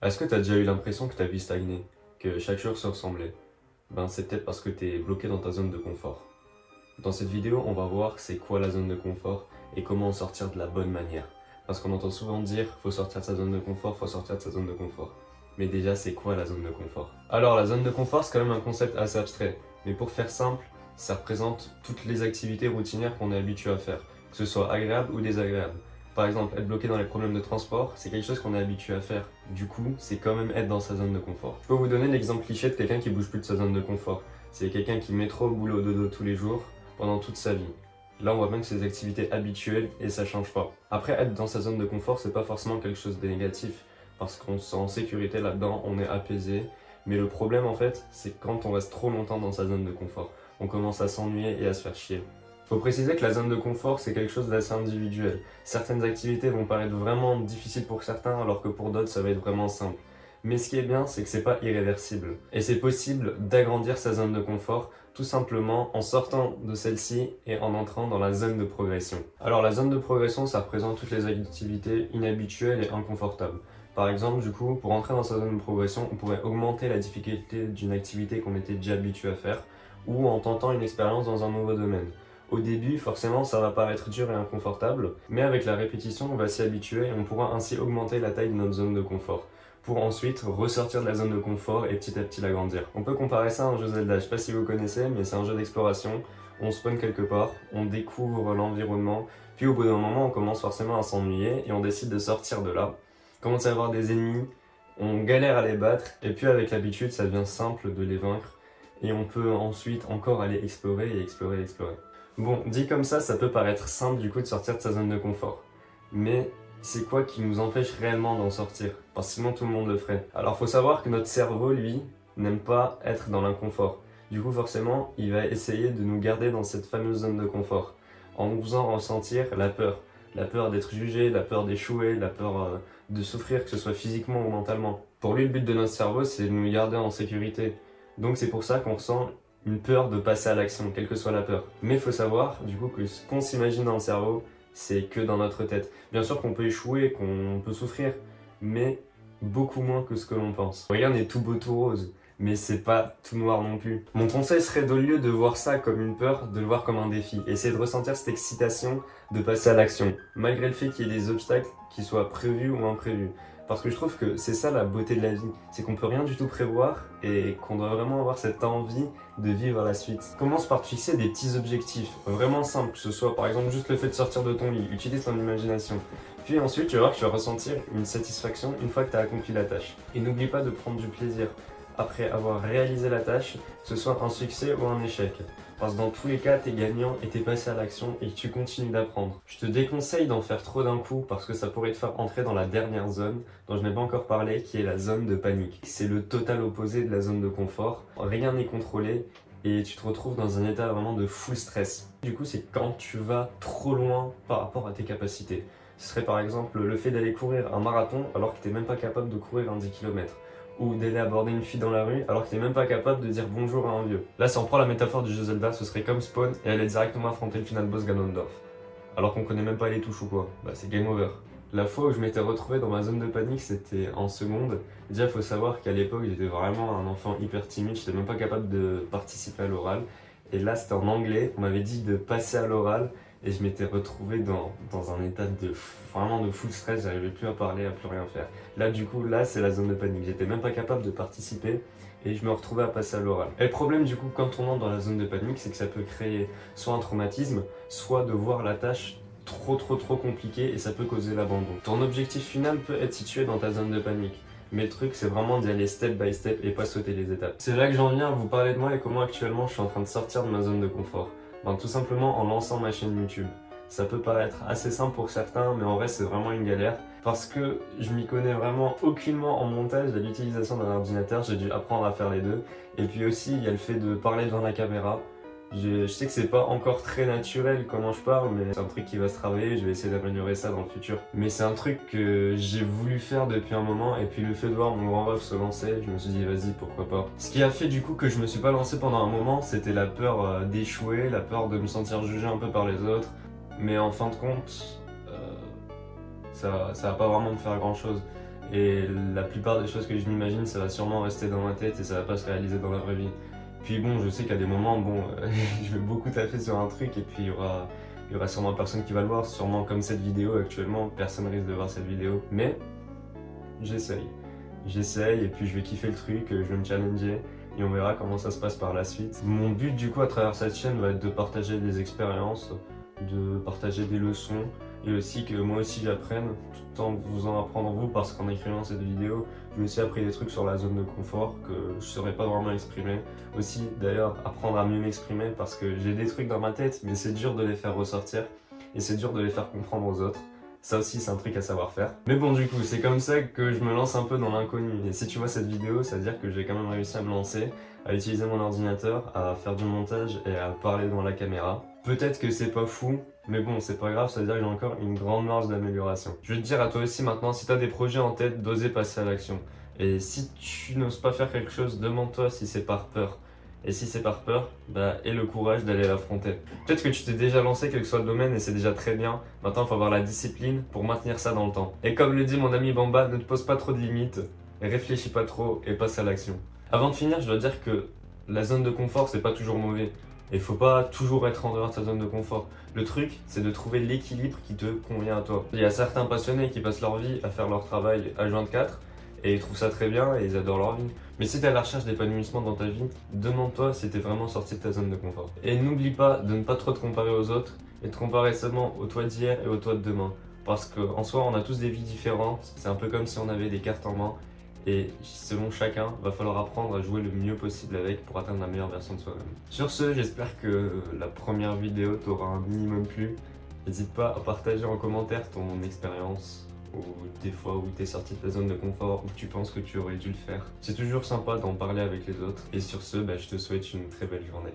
Est-ce que tu as déjà eu l'impression que ta vie stagnait, que chaque jour se ressemblait? Ben c'est peut-être parce que tu es bloqué dans ta zone de confort. Dans cette vidéo, on va voir c'est quoi la zone de confort et comment en sortir de la bonne manière. Parce qu'on entend souvent dire faut sortir de sa zone de confort, faut sortir de sa zone de confort. Mais déjà, c'est quoi la zone de confort? Alors la zone de confort, c'est quand même un concept assez abstrait. Mais pour faire simple, ça représente toutes les activités routinières qu'on est habitué à faire, que ce soit agréable ou désagréable. Par exemple, être bloqué dans les problèmes de transport, c'est quelque chose qu'on est habitué à faire. Du coup, c'est quand même être dans sa zone de confort. Je peux vous donner l'exemple cliché de quelqu'un qui bouge plus de sa zone de confort. C'est quelqu'un qui met trop au boulot au dodo tous les jours, pendant toute sa vie. Là, on voit bien que c'est des activités habituelles et ça change pas. Après, être dans sa zone de confort, c'est pas forcément quelque chose de négatif, parce qu'on se sent en sécurité là-dedans, on est apaisé. Mais le problème, en fait, c'est quand on reste trop longtemps dans sa zone de confort. On commence à s'ennuyer et à se faire chier. Faut préciser que la zone de confort, c'est quelque chose d'assez individuel. Certaines activités vont paraître vraiment difficiles pour certains, alors que pour d'autres, ça va être vraiment simple. Mais ce qui est bien, c'est que c'est pas irréversible. Et c'est possible d'agrandir sa zone de confort, tout simplement en sortant de celle-ci et en entrant dans la zone de progression. Alors la zone de progression, ça représente toutes les activités inhabituelles et inconfortables. Par exemple, du coup, pour entrer dans sa zone de progression, on pourrait augmenter la difficulté d'une activité qu'on était déjà habitué à faire, ou en tentant une expérience dans un nouveau domaine. Au début, forcément, ça va paraître dur et inconfortable, mais avec la répétition, on va s'y habituer et on pourra ainsi augmenter la taille de notre zone de confort, pour ensuite ressortir de la zone de confort et petit à petit l'agrandir. On peut comparer ça à un jeu Zelda, je sais pas si vous connaissez, mais c'est un jeu d'exploration. On spawn quelque part, on découvre l'environnement, puis au bout d'un moment, on commence forcément à s'ennuyer et on décide de sortir de là. On commence à avoir des ennemis, on galère à les battre, et puis avec l'habitude, ça devient simple de les vaincre, et on peut ensuite encore aller explorer et explorer et explorer. Bon, dit comme ça peut paraître simple du coup de sortir de sa zone de confort. Mais c'est quoi qui nous empêche réellement d'en sortir? Parce que sinon tout le monde le ferait. Alors faut savoir que notre cerveau, lui, n'aime pas être dans l'inconfort. Du coup forcément, il va essayer de nous garder dans cette fameuse zone de confort, en nous faisant ressentir la peur. La peur d'être jugé, la peur d'échouer, la peur de souffrir, que ce soit physiquement ou mentalement. Pour lui, le but de notre cerveau, c'est de nous garder en sécurité. Donc c'est pour ça qu'on ressent une peur de passer à l'action, quelle que soit la peur. Mais il faut savoir, du coup, que ce qu'on s'imagine dans le cerveau, c'est que dans notre tête. Bien sûr qu'on peut échouer, qu'on peut souffrir, mais beaucoup moins que ce que l'on pense. Rien n'est tout beau tout rose, mais c'est pas tout noir non plus. Mon conseil serait au lieu de voir ça comme une peur, de le voir comme un défi. Essayer de ressentir cette excitation de passer à l'action, malgré le fait qu'il y ait des obstacles qui soient prévus ou imprévus. Parce que je trouve que c'est ça la beauté de la vie, c'est qu'on peut rien du tout prévoir et qu'on doit vraiment avoir cette envie de vivre la suite. Commence par te fixer des petits objectifs, vraiment simples, que ce soit par exemple juste le fait de sortir de ton lit, utilise ton imagination. Puis ensuite, tu vas voir que tu vas ressentir une satisfaction une fois que tu as accompli la tâche. Et n'oublie pas de prendre du plaisir après avoir réalisé la tâche, que ce soit un succès ou un échec. Parce que dans tous les cas, t'es gagnant et t'es passé à l'action et tu continues d'apprendre. Je te déconseille d'en faire trop d'un coup parce que ça pourrait te faire entrer dans la dernière zone dont je n'ai pas encore parlé, qui est la zone de panique. C'est le total opposé de la zone de confort. Rien n'est contrôlé et tu te retrouves dans un état vraiment de full stress. Du coup, c'est quand tu vas trop loin par rapport à tes capacités. Ce serait par exemple le fait d'aller courir un marathon alors que t'es même pas capable de courir un 10 km. Ou d'aller aborder une fille dans la rue alors que t'es même pas capable de dire bonjour à un vieux. Là, si on prend la métaphore du jeu Zelda, ce serait comme Spawn et aller directement affronter le final boss Ganondorf. Alors qu'on connaît même pas les touches ou quoi. Bah c'est game over. La fois où je m'étais retrouvé dans ma zone de panique, c'était en seconde. Déjà, faut savoir qu'à l'époque, j'étais vraiment un enfant hyper timide, j'étais même pas capable de participer à l'oral. Et là, c'était en anglais, on m'avait dit de passer à l'oral et je m'étais retrouvé dans un état vraiment de full stress, j'arrivais plus à parler, à plus rien faire. Là, du coup, là, c'est la zone de panique, j'étais même pas capable de participer et je me retrouvais à passer à l'oral. Et le problème, du coup, quand on entre dans la zone de panique, c'est que ça peut créer soit un traumatisme, soit de voir la tâche trop compliquée et ça peut causer l'abandon. Ton objectif final peut être situé dans ta zone de panique. Mais le truc, c'est vraiment d'y aller step by step et pas sauter les étapes. C'est là que j'en viens à vous parler de moi et comment actuellement je suis en train de sortir de ma zone de confort. Ben, tout simplement en lançant ma chaîne YouTube. Ça peut paraître assez simple pour certains, mais en vrai c'est vraiment une galère. Parce que je m'y connais vraiment aucunement en montage et à l'utilisation d'un ordinateur, j'ai dû apprendre à faire les deux. Et puis aussi, il y a le fait de parler devant la caméra. Je sais que c'est pas encore très naturel comment je parle, mais c'est un truc qui va se travailler, je vais essayer d'améliorer ça dans le futur. Mais c'est un truc que j'ai voulu faire depuis un moment, et puis le fait de voir mon grand ref se lancer, je me suis dit vas-y, pourquoi pas. Ce qui a fait du coup que je me suis pas lancé pendant un moment, c'était la peur d'échouer, la peur de me sentir jugé un peu par les autres. Mais en fin de compte, ça va pas vraiment me faire grand chose. Et la plupart des choses que je m'imagine, ça va sûrement rester dans ma tête et ça va pas se réaliser dans la vraie vie. Puis bon, je sais qu'à des moments, je vais beaucoup taffer sur un truc et puis il y aura sûrement personne qui va le voir, sûrement comme cette vidéo actuellement, personne risque de voir cette vidéo. Mais j'essaye. J'essaye et puis je vais kiffer le truc, je vais me challenger et on verra comment ça se passe par la suite. Mon but du coup à travers cette chaîne va être de partager des expériences, de partager des leçons et aussi que moi aussi j'apprenne tout en vous en apprenant vous parce qu'en écrivant cette vidéo j'ai aussi appris des trucs sur la zone de confort que je ne saurais pas vraiment exprimer. Aussi d'ailleurs apprendre à mieux m'exprimer parce que j'ai des trucs dans ma tête mais c'est dur de les faire ressortir et c'est dur de les faire comprendre aux autres. Ça aussi c'est un truc à savoir faire. Mais bon du coup c'est comme ça que je me lance un peu dans l'inconnu. Et si tu vois cette vidéo ça veut dire que j'ai quand même réussi à me lancer, à utiliser mon ordinateur, à faire du montage et à parler devant la caméra. Peut-être que c'est pas fou, mais bon c'est pas grave, ça veut dire que j'ai encore une grande marge d'amélioration. Je vais te dire à toi aussi maintenant, si tu as des projets en tête, d'oser passer à l'action. Et si tu n'oses pas faire quelque chose, demande-toi si c'est par peur. Et si c'est par peur, aie le courage d'aller l'affronter. Peut-être que tu t'es déjà lancé quel que soit le domaine et c'est déjà très bien. Maintenant, il faut avoir la discipline pour maintenir ça dans le temps. Et comme le dit mon ami Bamba, ne te pose pas trop de limites, réfléchis pas trop et passe à l'action. Avant de finir, je dois dire que la zone de confort, c'est pas toujours mauvais. Et faut pas toujours être en dehors de sa zone de confort. Le truc, c'est de trouver l'équilibre qui te convient à toi. Il y a certains passionnés qui passent leur vie à faire leur travail H24 et ils trouvent ça très bien et ils adorent leur vie. Mais si tu es à la recherche d'épanouissement dans ta vie, demande-toi si tu es vraiment sorti de ta zone de confort. Et n'oublie pas de ne pas trop te comparer aux autres et de comparer seulement au toi d'hier et au toi de demain. Parce qu'en soi, on a tous des vies différentes, c'est un peu comme si on avait des cartes en main. Et selon chacun, va falloir apprendre à jouer le mieux possible avec pour atteindre la meilleure version de soi-même. Sur ce, j'espère que la première vidéo t'aura un minimum plu. N'hésite pas à partager en commentaire ton expérience ou des fois où tu es sorti de ta zone de confort, où tu penses que tu aurais dû le faire. C'est toujours sympa d'en parler avec les autres. Et sur ce, je te souhaite une très belle journée.